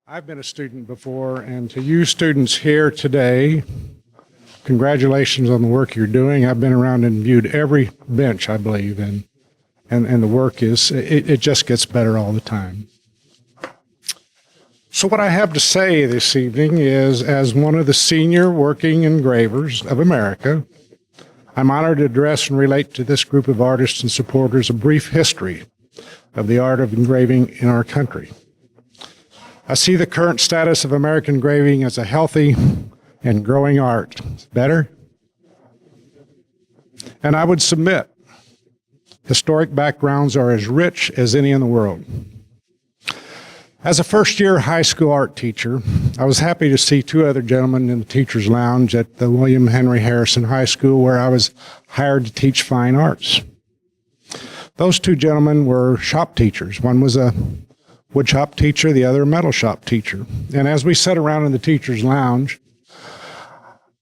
I've been a student before, and to you students here today, congratulations on the work you're doing. I've been around and viewed every bench, I believe, and the work it just gets better all the time. So what I have to say this evening is, as one of the senior working engravers of America, I'm honored to address and relate to this group of artists and supporters a brief history of the art of engraving in our country. I see the current status of American engraving as a healthy and growing art. Better? And I would submit, historic backgrounds are as rich as any in the world. As a first-year high school art teacher, I was happy to see two other gentlemen in the teacher's lounge at the William Henry Harrison High School, where I was hired to teach fine arts. Those two gentlemen were shop teachers. One was a wood shop teacher, the other a metal shop teacher. And as we sat around in the teacher's lounge,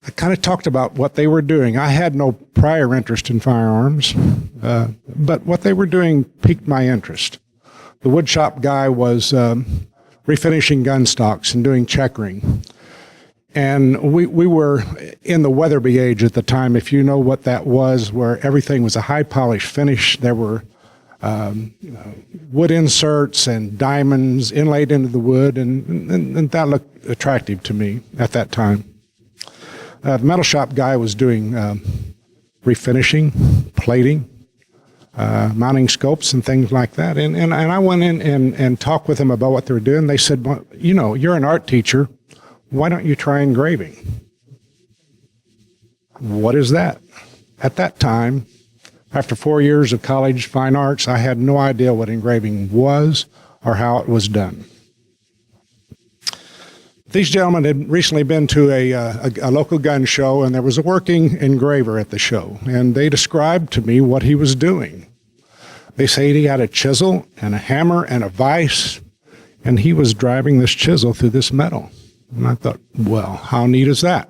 I kind of talked about what they were doing. I had no prior interest in firearms, but what they were doing piqued my interest. The wood shop guy was refinishing gun stocks and doing checkering. And we were in the Weatherby age at the time, if you know what that was, where everything was a high polish finish. There were wood inserts and diamonds inlaid into the wood, and that looked attractive to me at that time. The metal shop guy was doing refinishing, plating, mounting scopes and things like that. And I went in and talked with them about what they were doing. They said, well, you know, you're an art teacher. Why don't you try engraving? What is that? At that time, after 4 years of college fine arts, I had no idea what engraving was or how it was done. These gentlemen had recently been to a local gun show, and there was a working engraver at the show, and they described to me what he was doing. They said he had a chisel and a hammer and a vise, and he was driving this chisel through this metal. And I thought, well, how neat is that?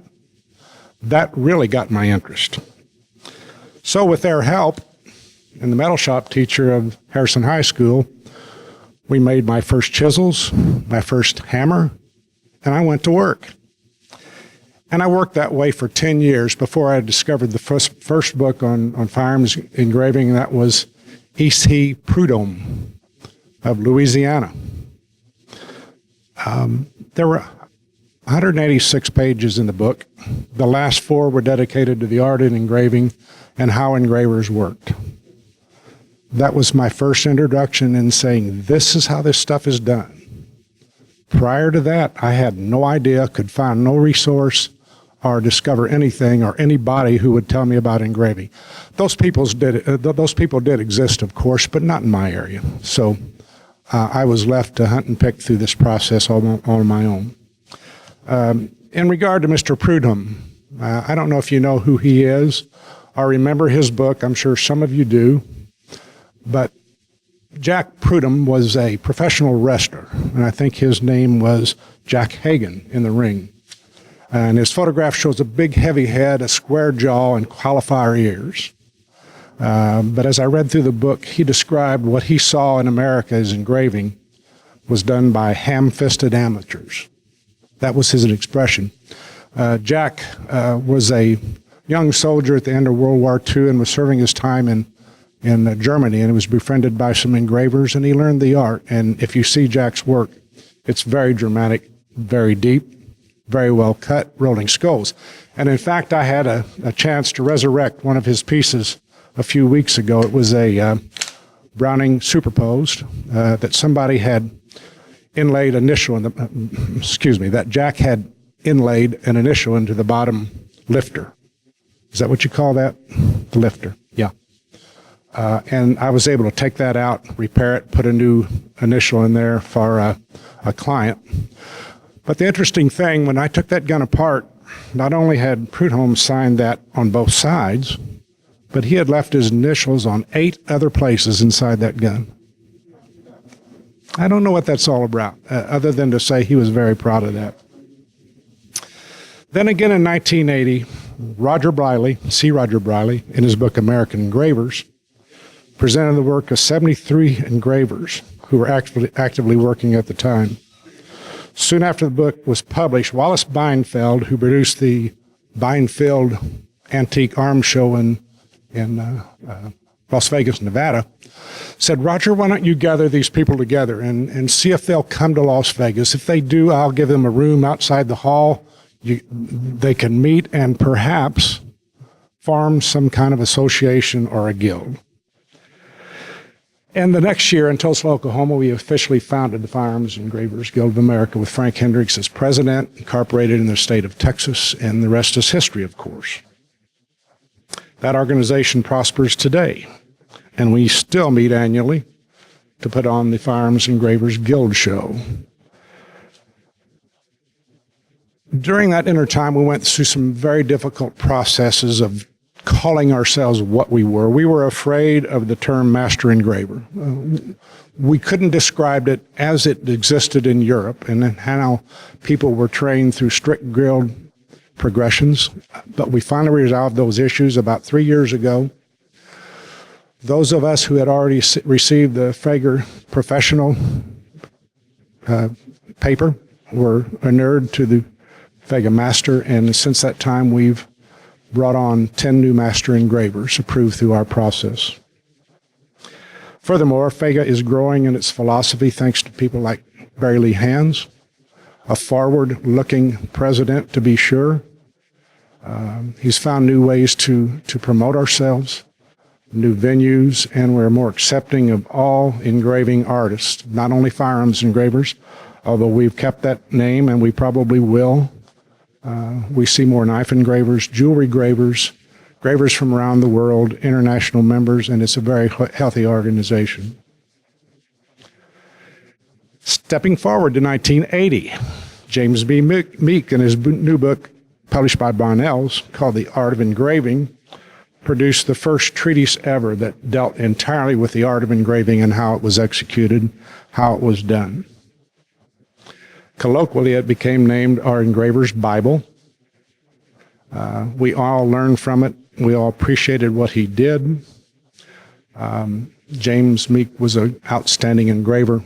That really got my interest. So with their help, and the metal shop teacher of Harrison High School, we made my first chisels, my first hammer, and I went to work. And I worked that way for 10 years before I discovered the first book on firearms engraving, and that was E.C. Prudhomme of Louisiana. There were 186 pages in the book. The last 4 were dedicated to the art of engraving and how engravers worked. That was my first introduction in saying, this is how this stuff is done. Prior to that, I had no idea, could find no resource or discover anything or anybody who would tell me about engraving. Those people did exist, of course, but not in my area. So I was left to hunt and pick through this process all on my own. In regard to Mr. Prudhomme, I don't know if you know who he is or remember his book. I'm sure some of you do. But Jack Prudhomme was a professional wrestler, and I think his name was Jack Hagan in the ring. And his photograph shows a big, heavy head, a square jaw, and cauliflower ears. But as I read through the book, he described what he saw in America as engraving was done by ham-fisted amateurs. That was his expression. Jack was a young soldier at the end of World War II and was serving his time in Germany, and he was befriended by some engravers, and he learned the art. And if you see Jack's work, it's very dramatic, very deep, very well cut, rolling skulls. And in fact, I had a chance to resurrect one of his pieces a few weeks ago. It was a Browning superposed that somebody had inlaid initial in the, that Jack had inlaid an initial into the bottom lifter. Is that what you call that? The lifter, yeah. And I was able to take that out, repair it, put a new initial in there for a client. But the interesting thing, when I took that gun apart, not only had Prudhomme signed that on both sides, but he had left his initials on 8 other places inside that gun. I don't know what that's all about, other than to say he was very proud of that. Then again in 1980, Roger Briley, C. Roger Briley, in his book American Engravers, presented the work of 73 engravers who were actively working at the time. Soon after the book was published, Wallace Beinfeld, who produced the Beinfeld Antique Arms Show in Las Vegas, Nevada, said, Roger, why don't you gather these people together and see if they'll come to Las Vegas. If they do, I'll give them a room outside the hall. They can meet and perhaps form some kind of association or a guild. And the next year in Tulsa, Oklahoma, we officially founded the Firearms Engravers Guild of America with Frank Hendricks as president, incorporated in the state of Texas, and the rest is history, of course. That organization prospers today, and we still meet annually to put on the Firearms Engravers Guild Show. During that intertime, we went through some very difficult processes of calling ourselves what we were. We were afraid of the term master engraver. We couldn't describe it as it existed in Europe and how people were trained through strict guild progressions, but we finally resolved those issues about 3 years ago. Those of us who had already received the Fager professional paper were inured to the Fager Master, and since that time we've brought on 10 new master engravers approved through our process. Furthermore, Fager is growing in its philosophy thanks to people like Barry Lee Hands, a forward-looking president to be sure. He's found new ways to promote ourselves, new venues, and we're more accepting of all engraving artists, not only firearms engravers, although we've kept that name and we probably will. We see more knife engravers, jewelry gravers, gravers from around the world, international members, and it's a very healthy organization. Stepping forward to 1980, James B. Meek, in his new book, published by Barnell's, called The Art of Engraving, produced the first treatise ever that dealt entirely with the art of engraving and how it was executed, how it was done. Colloquially, it became named our Engraver's Bible. We all learned from it. We all appreciated what he did. James Meek was an outstanding engraver,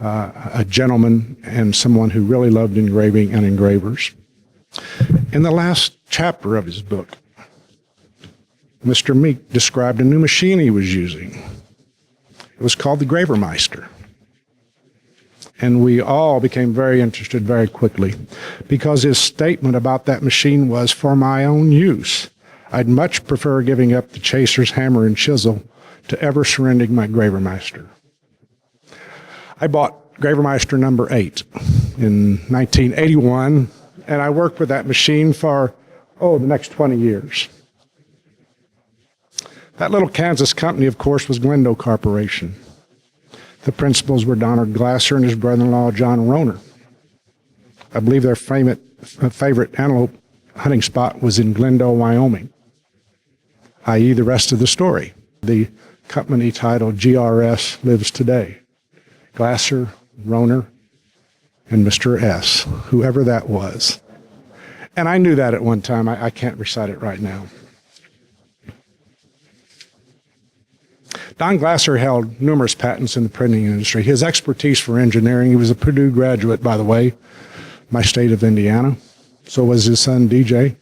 a gentleman, and someone who really loved engraving and engravers. In the last chapter of his book, Mr. Meek described a new machine he was using. It was called the Gravermeister. And we all became very interested very quickly because his statement about that machine was, for my own use, I'd much prefer giving up the chaser's hammer and chisel to ever surrendering my Gravermeister. I bought Gravermeister number 8 in 1981, and I worked with that machine for, the next 20 years. That little Kansas company, of course, was Glendo Corporation. The principals were Donald Glasser and his brother-in-law, John Roner. I believe their favorite antelope hunting spot was in Glendo, Wyoming, i.e. the rest of the story. The company titled GRS lives today. Glasser, Roner, and Mr. S., whoever that was. And I knew that at one time. I can't recite it right now. Don Glasser held numerous patents in the printing industry. His expertise for engineering, he was a Purdue graduate, by the way, my state of Indiana. So was his son, DJ.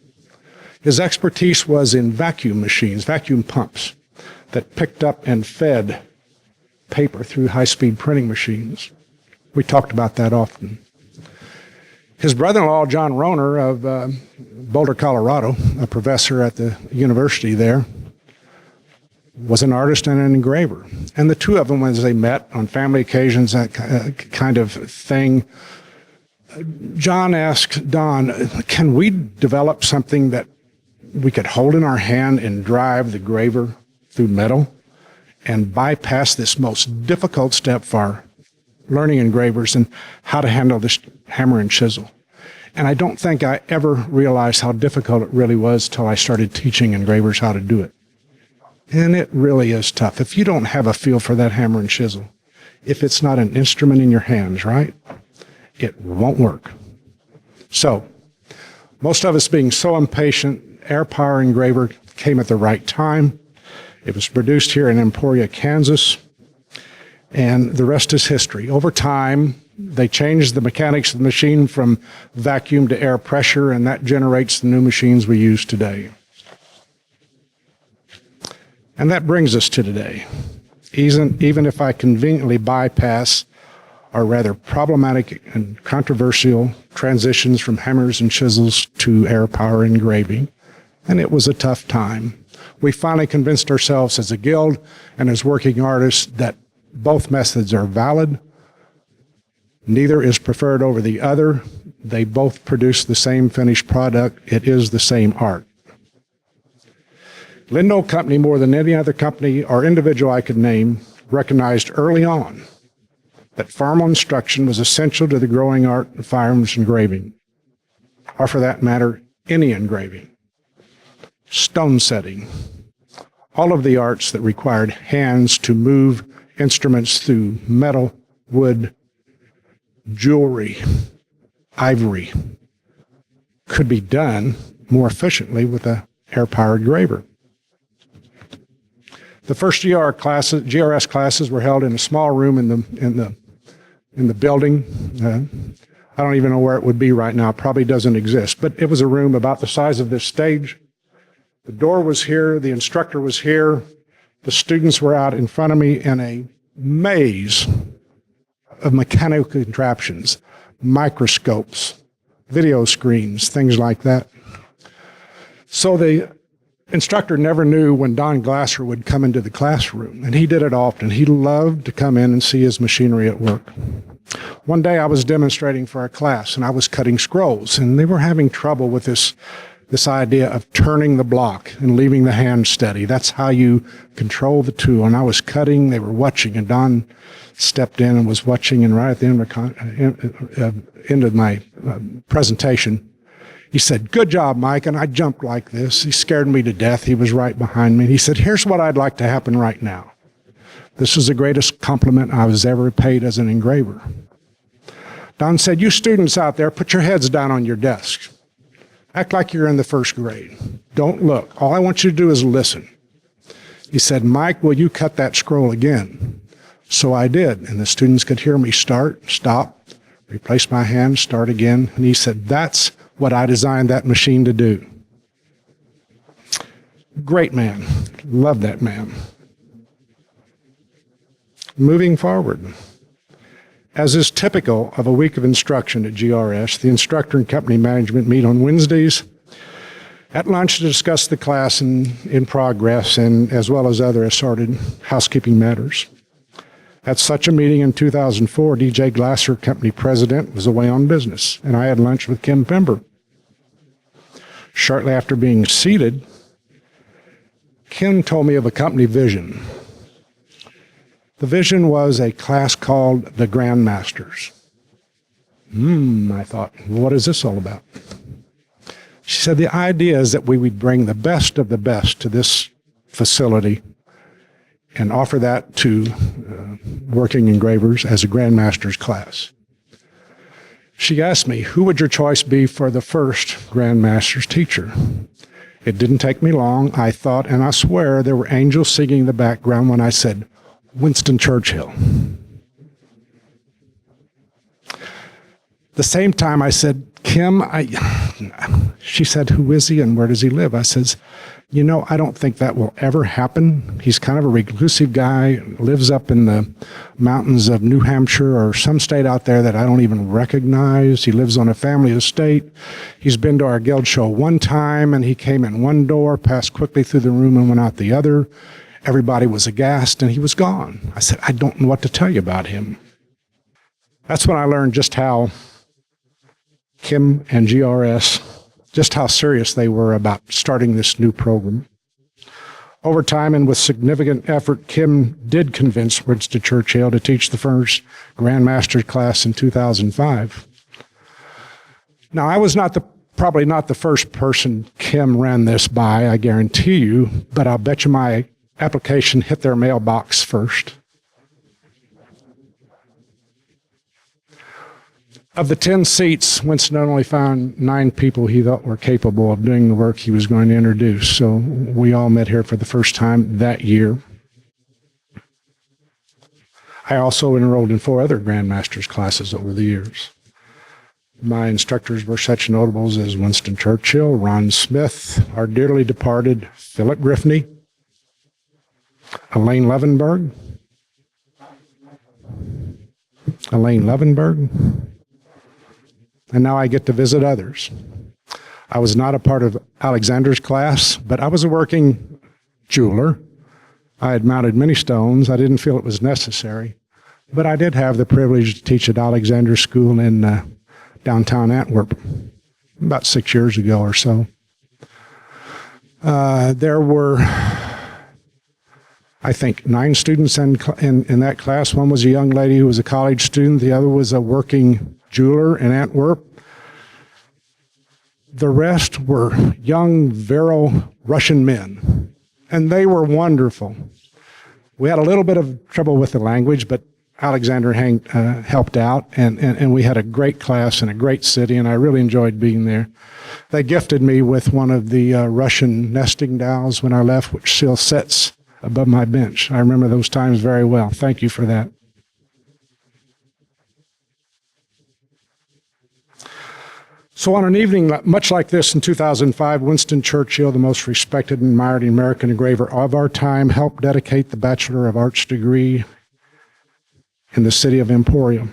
His expertise was in vacuum machines, vacuum pumps that picked up and fed paper through high-speed printing machines. We talked about that often. His brother-in-law, John Roner of Boulder, Colorado, a professor at the university there, was an artist and an engraver. And the two of them, as they met on family occasions, that kind of thing, John asked Don, can we develop something that we could hold in our hand and drive the graver through metal and bypass this most difficult step for learning engravers and how to handle this hammer and chisel? And I don't think I ever realized how difficult it really was till I started teaching engravers how to do it. And it really is tough. If you don't have a feel for that hammer and chisel, if it's not an instrument in your hands, right, it won't work. So, most of us being so impatient, Air Power Engraver came at the right time. It was produced here in Emporia, Kansas, and the rest is history. Over time, They changed the mechanics of the machine from vacuum to air pressure, and that generates the new machines we use today. And that brings us to today. Even if I conveniently bypass our rather problematic and controversial transitions from hammers and chisels to air power engraving, and it was a tough time. We finally convinced ourselves as a guild and as working artists that both methods are valid. Neither is preferred over the other. They both produce the same finished product. It is the same art. Lindo Company, more than any other company or individual I could name, recognized early on that formal instruction was essential to the growing art of firearms engraving, or for that matter, any engraving. Stone setting, all of the arts that required hands to move instruments through metal, wood, jewelry, ivory, could be done more efficiently with a air-powered engraver. The first GRS classes were held in a small room in the building. I don't even know where it would be right now. It probably doesn't exist, but it was a room about the size of this stage. The door was here. The instructor was here. The students were out in front of me in a maze of mechanical contraptions, microscopes, video screens, things like that. So the instructor never knew when Don Glasser would come into the classroom, and he did it often. He loved to come in and see his machinery at work. One day I was demonstrating for a class, and I was cutting scrolls, and they were having trouble with this idea of turning the block and leaving the hand steady. That's how you control the tool. And I was cutting, they were watching, and Don stepped in and was watching, and right at the end of my presentation, he said, "Good job, Mike," and I jumped like this. He scared me to death. He was right behind me. He said, "Here's what I'd like to happen right now. This is the greatest compliment I was ever paid as an engraver." Don said, "You students out there, put your heads down on your desks. Act like you're in the first grade. Don't look. All I want you to do is listen." He said, "Mike, will you cut that scroll again?" So I did, and the students could hear me start, stop, replace my hand, start again. And he said, "That's what I designed that machine to do." Great man. Love that man. Moving forward. As is typical of a week of instruction at GRS, the instructor and company management meet on Wednesdays at lunch to discuss the class in progress, and as well as other assorted housekeeping matters. At such a meeting in 2004, DJ Glasser, company president, was away on business, and I had lunch with Kim Pember. Shortly after being seated, Kim told me of a company vision. The vision was a class called the Grandmasters. I thought, what is this all about? She said, the idea is that we would bring the best of the best to this facility and offer that to working engravers as a Grandmasters class. She asked me, who would your choice be for the first Grandmasters teacher? It didn't take me long. I thought, and I swear there were angels singing in the background when I said, Winston Churchill. The same time I said, Kim, she said, who is he and where does he live? I says, I don't think that will ever happen. He's kind of a reclusive guy, lives up in the mountains of New Hampshire or some state out there that I don't even recognize. He lives on a family estate. He's been to our guild show one time, and he came in one door, passed quickly through the room and went out the other. Everybody was aghast, and he was gone. I said, I don't know what to tell you about him. That's when I learned just how Kim and GRS, just how serious they were about starting this new program. Over time and with significant effort, Kim did convince Winston Churchill to teach the first Grandmaster class in 2005. Now, I was probably not the first person Kim ran this by, I guarantee you, but I'll bet you my application hit their mailbox first. Of the 10 seats, Winston only found 9 people he thought were capable of doing the work he was going to introduce. So we all met here for the first time that year. I also enrolled in 4 other Grandmasters classes over the years. My instructors were such notables as Winston Churchill, Ron Smith, our dearly departed Philip Griffney, Elaine Levenberg, and now I get to visit others. I was not a part of Alexander's class, but I was a working jeweler. I had mounted many stones. I didn't feel it was necessary, but I did have the privilege to teach at Alexander School in downtown Antwerp about 6 years ago or so. There were, I think, 9 students in that class. One was a young lady who was a college student. The other was a working jeweler in Antwerp. The rest were young, virile Russian men, and they were wonderful. We had a little bit of trouble with the language, but Alexander helped out, and we had a great class in a great city, and I really enjoyed being there. They gifted me with one of the Russian nesting dolls when I left, which still sits above my bench. I remember those times very well. Thank you for that. So on an evening much like this in 2005, Winston Churchill, the most respected and admired American engraver of our time, helped dedicate the Bachelor of Arts degree in the city of Emporium.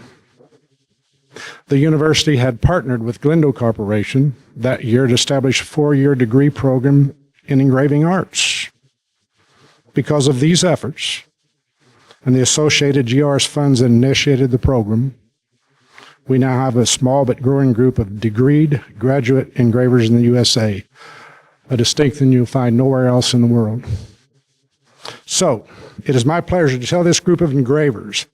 The university had partnered with Glendale Corporation that year to establish a 4-year degree program in engraving arts. Because of these efforts and the associated GRS funds that initiated the program, we now have a small but growing group of degreed graduate engravers in the USA, a distinction you'll find nowhere else in the world. So, it is my pleasure to tell this group of engravers,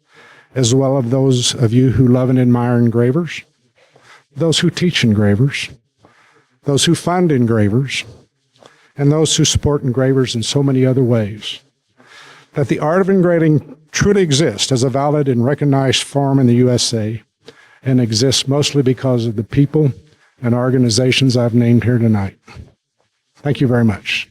as well as those of you who love and admire engravers, those who teach engravers, those who fund engravers, and those who support engravers in so many other ways, that the art of engraving truly exists as a valid and recognized form in the USA, and exists mostly because of the people and organizations I've named here tonight. Thank you very much.